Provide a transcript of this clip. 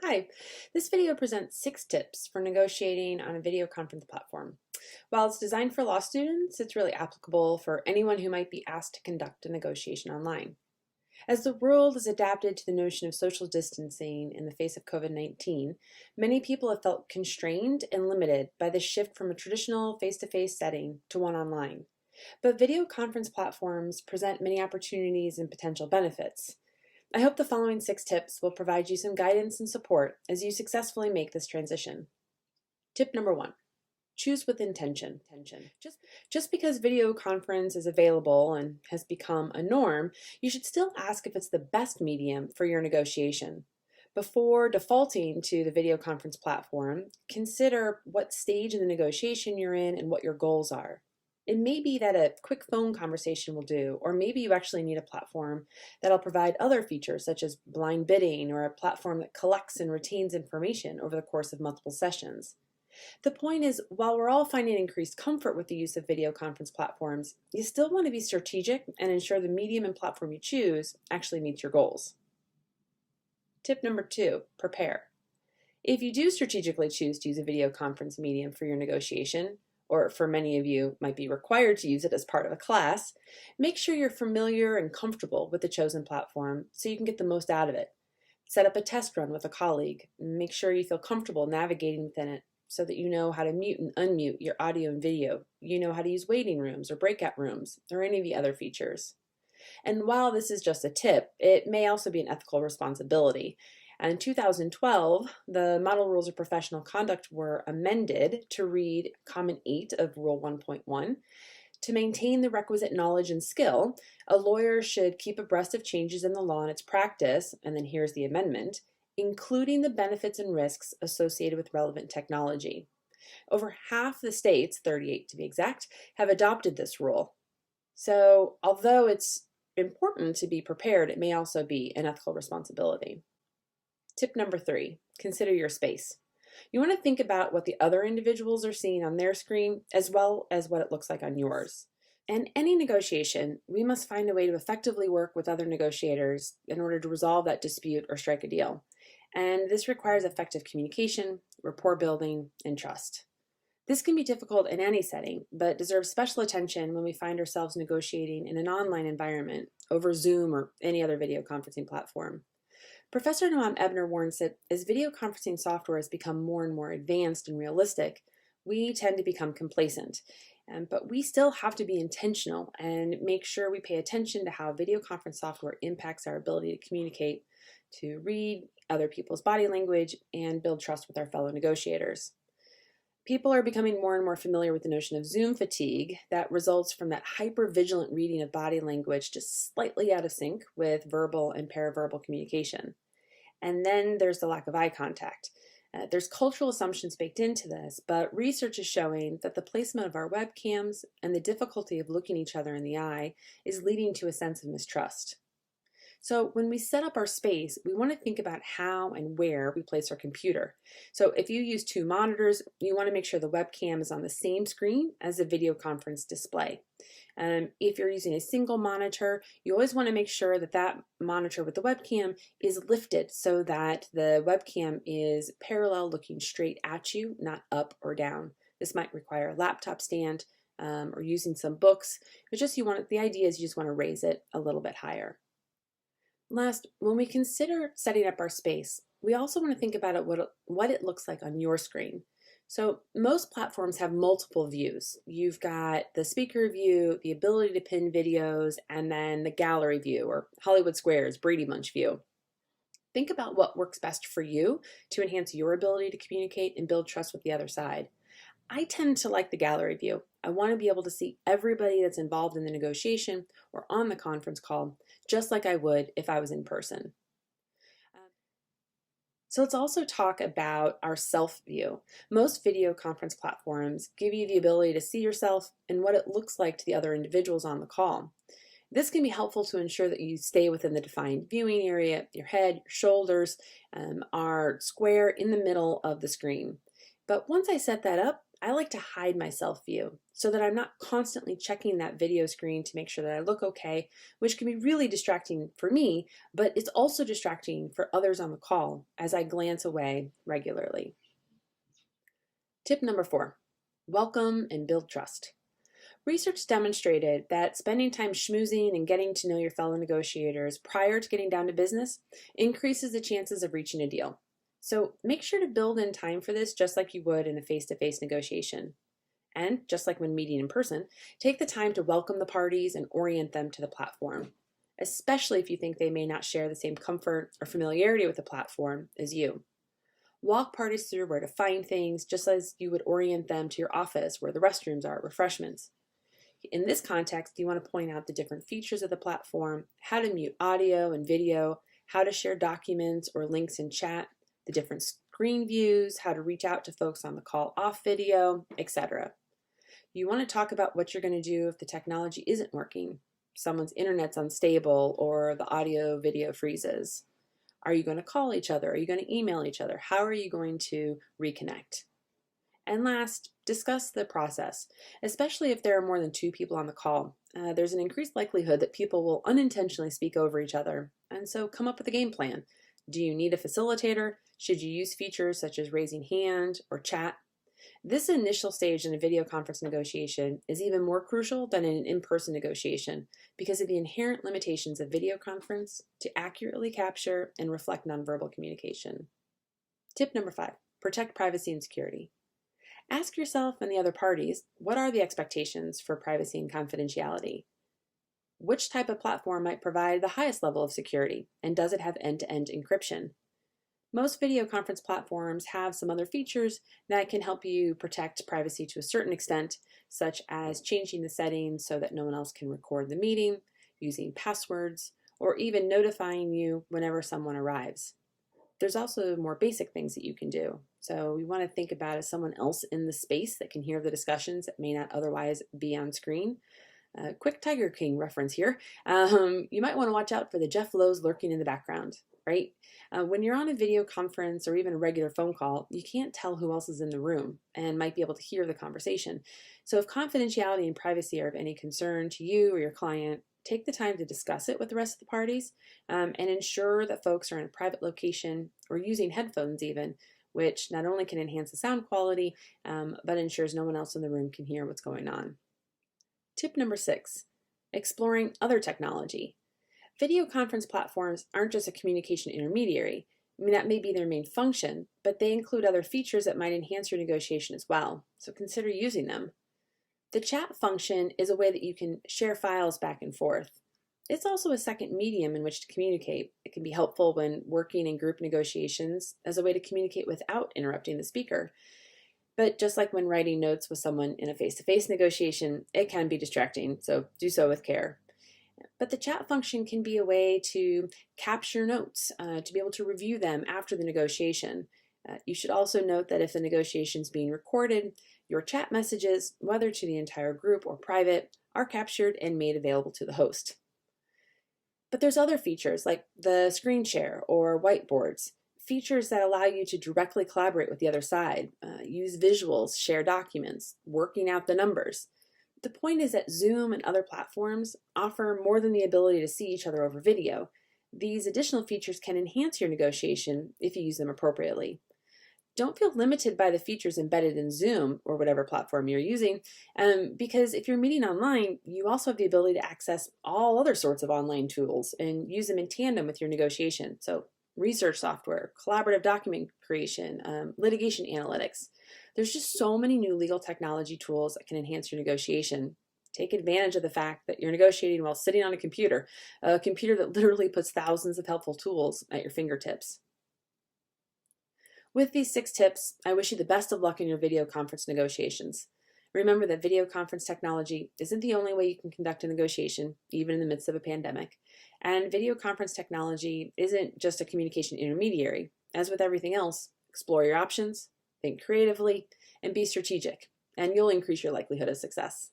Hi, this video presents 6 tips for negotiating on a video conference platform. While it's designed for law students, it's really applicable for anyone who might be asked to conduct a negotiation online. As the world has adapted to the notion of social distancing in the face of COVID-19, many people have felt constrained and limited by the shift from a traditional face-to-face setting to one online. But video conference platforms present many opportunities and potential benefits. I hope the following 6 tips will provide you some guidance and support as you successfully make this transition. Tip number 1, choose with intention. Just because video conference is available and has become a norm, you should still ask if it's the best medium for your negotiation. Before defaulting to the video conference platform, consider what stage in the negotiation you're in and what your goals are. It may be that a quick phone conversation will do, or maybe you actually need a platform that'll provide other features such as blind bidding or a platform that collects and retains information over the course of multiple sessions. The point is, while we're all finding increased comfort with the use of video conference platforms, you still want to be strategic and ensure the medium and platform you choose actually meets your goals. Tip number 2, prepare. If you do strategically choose to use a video conference medium for your negotiation, or for many of you might be required to use it as part of a class, make sure you're familiar and comfortable with the chosen platform so you can get the most out of it. Set up a test run with a colleague and make sure you feel comfortable navigating within it so that you know how to mute and unmute your audio and video. You know how to use waiting rooms or breakout rooms or any of the other features. And while this is just a tip, it may also be an ethical responsibility. And in 2012, the Model Rules of Professional Conduct were amended to read Comment 8 of Rule 1.1. To maintain the requisite knowledge and skill, a lawyer should keep abreast of changes in the law and its practice, and then here's the amendment, including the benefits and risks associated with relevant technology. Over half the states, 38 to be exact, have adopted this rule. So although it's important to be prepared, it may also be an ethical responsibility. Tip number 3, consider your space. You want to think about what the other individuals are seeing on their screen as well as what it looks like on yours. In any negotiation, we must find a way to effectively work with other negotiators in order to resolve that dispute or strike a deal. And this requires effective communication, rapport building, and trust. This can be difficult in any setting, but deserves special attention when we find ourselves negotiating in an online environment over Zoom or any other video conferencing platform. Professor Noam Ebner warns that as video conferencing software has become more and more advanced and realistic, we tend to become complacent. But we still have to be intentional and make sure we pay attention to how video conference software impacts our ability to communicate, to read other people's body language, and build trust with our fellow negotiators. People are becoming more and more familiar with the notion of Zoom fatigue that results from that hyper-vigilant reading of body language just slightly out of sync with verbal and paraverbal communication. And then there's the lack of eye contact. There's cultural assumptions baked into this, but research is showing that the placement of our webcams and the difficulty of looking each other in the eye is leading to a sense of mistrust. So when we set up our space, we want to think about how and where we place our computer. So if you use 2 monitors, you want to make sure the webcam is on the same screen as the video conference display. If you're using a single monitor, you always want to make sure that that monitor with the webcam is lifted so that the webcam is parallel looking straight at you, not up or down. This might require a laptop stand or using some books, but the idea is you just want to raise it a little bit higher. Last, when we consider setting up our space, we also want to think about what it looks like on your screen. So most platforms have multiple views. You've got the speaker view, the ability to pin videos, and then the gallery view, or Hollywood Squares, Brady Bunch view. Think about what works best for you to enhance your ability to communicate and build trust with the other side. I tend to like the gallery view. I want to be able to see everybody that's involved in the negotiation or on the conference call, just like I would if I was in person. So let's also talk about our self view. Most video conference platforms give you the ability to see yourself and what it looks like to the other individuals on the call. This can be helpful to ensure that you stay within the defined viewing area. Your head, your shoulders are square in the middle of the screen. But once I set that up, I like to hide my self view so that I'm not constantly checking that video screen to make sure that I look okay, which can be really distracting for me, but it's also distracting for others on the call as I glance away regularly. Tip number 4, welcome and build trust. Research demonstrated that spending time schmoozing and getting to know your fellow negotiators prior to getting down to business increases the chances of reaching a deal. So make sure to build in time for this just like you would in a face-to-face negotiation. And just like when meeting in person, take the time to welcome the parties and orient them to the platform, especially if you think they may not share the same comfort or familiarity with the platform as you. Walk parties through where to find things just as you would orient them to your office, where the restrooms are, refreshments. In this context, you want to point out the different features of the platform, how to mute audio and video, how to share documents or links in chat, the different screen views, how to reach out to folks on the call off video, etc. You want to talk about what you're going to do if the technology isn't working, someone's internet's unstable, or the audio video freezes. Are you going to call each other? Are you going to email each other? How are you going to reconnect? And last, discuss the process, especially if there are more than 2 people on the call. There's an increased likelihood that people will unintentionally speak over each other, and so come up with a game plan. Do you need a facilitator? Should you use features such as raising hand or chat? This initial stage in a video conference negotiation is even more crucial than in an in-person negotiation because of the inherent limitations of video conference to accurately capture and reflect nonverbal communication. Tip number 5, protect privacy and security. Ask yourself and the other parties, what are the expectations for privacy and confidentiality? Which type of platform might provide the highest level of security, and does it have end-to-end encryption? Most video conference platforms have some other features that can help you protect privacy to a certain extent, such as changing the settings so that no one else can record the meeting, using passwords, or even notifying you whenever someone arrives. There's also more basic things that you can do. So we want to think about as someone else in the space that can hear the discussions that may not otherwise be on screen. Quick Tiger King reference here. You might want to watch out for the Jeff Lowe's lurking in the background, right? When you're on a video conference or even a regular phone call, you can't tell who else is in the room and might be able to hear the conversation. So if confidentiality and privacy are of any concern to you or your client, take the time to discuss it with the rest of the parties and ensure that folks are in a private location or using headphones even, which not only can enhance the sound quality, but ensures no one else in the room can hear what's going on. Tip number 6, exploring other technology. Video conference platforms aren't just a communication intermediary. I mean, that may be their main function, but they include other features that might enhance your negotiation as well, so consider using them. The chat function is a way that you can share files back and forth. It's also a second medium in which to communicate. It can be helpful when working in group negotiations as a way to communicate without interrupting the speaker. But just like when writing notes with someone in a face-to-face negotiation, it can be distracting, so do so with care. But the chat function can be a way to capture notes, to be able to review them after the negotiation. You should also note that if the negotiation is being recorded, your chat messages, whether to the entire group or private, are captured and made available to the host. But there's other features like the screen share or whiteboards, features that allow you to directly collaborate with the other side, use visuals, share documents, working out the numbers. The point is that Zoom and other platforms offer more than the ability to see each other over video. These additional features can enhance your negotiation if you use them appropriately. Don't feel limited by the features embedded in Zoom or whatever platform you're using, because if you're meeting online, you also have the ability to access all other sorts of online tools and use them in tandem with your negotiation. So research software, collaborative document creation, litigation analytics. There's just so many new legal technology tools that can enhance your negotiation. Take advantage of the fact that you're negotiating while sitting on a computer that literally puts thousands of helpful tools at your fingertips. With these 6 tips, I wish you the best of luck in your video conference negotiations. Remember that video conference technology isn't the only way you can conduct a negotiation, even in the midst of a pandemic. And video conference technology isn't just a communication intermediary. As with everything else, explore your options, think creatively, and be strategic, and you'll increase your likelihood of success.